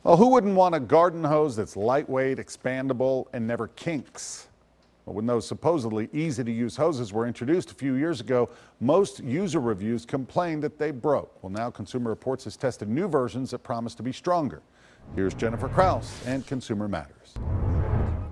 Well, who wouldn't want a garden hose that's lightweight, expandable, and never kinks? Well, when those supposedly easy-to-use hoses were introduced a few years ago, most user reviews complained that they broke. Well, now Consumer Reports has tested new versions that promise to be stronger. Here's Jennifer Krause and Consumer Matters.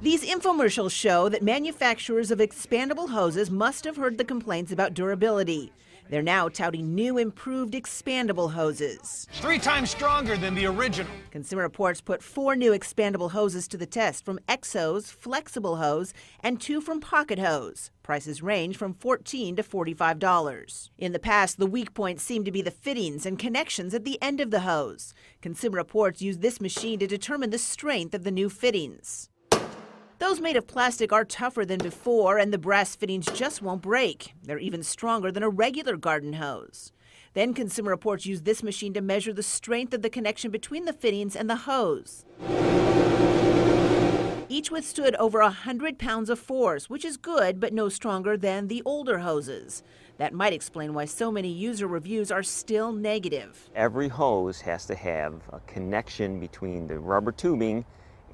These infomercials show that manufacturers of expandable hoses must have heard the complaints about durability. They're now touting new, improved expandable hoses. 3 times stronger than the original. Consumer Reports put 4 new expandable hoses to the test from X-Hose, Flexible Hose, and 2 from Pocket Hose. Prices range from $14 to $45. In the past, the weak points seemed to be the fittings and connections at the end of the hose. Consumer Reports used this machine to determine the strength of the new fittings. Those made of plastic are tougher than before, and the brass fittings just won't break. They're even stronger than a regular garden hose. Then Consumer Reports used this machine to measure the strength of the connection between the fittings and the hose. Each withstood over 100 pounds of force, which is good, but no stronger than the older hoses. That might explain why so many user reviews are still negative. Every hose has to have a connection between the rubber tubing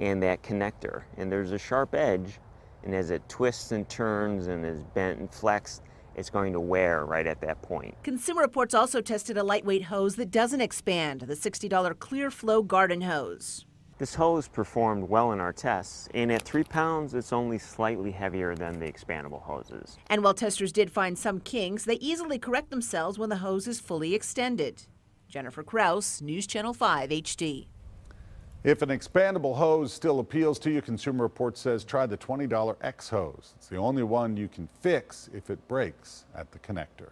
and that connector, and there's a sharp edge, and as it twists and turns and is bent and flexed, it's going to wear right at that point. Consumer Reports also tested a lightweight hose that doesn't expand, the $60 Clear Flow garden hose. This hose performed well in our tests, and at 3 pounds it's only slightly heavier than the expandable hoses. And while testers did find some kinks, they easily correct themselves when the hose is fully extended. Jennifer Krause, News Channel 5 HD. If an expandable hose still appeals to you, Consumer Reports says try the $20 X hose. It's the only one you can fix if it breaks at the connector.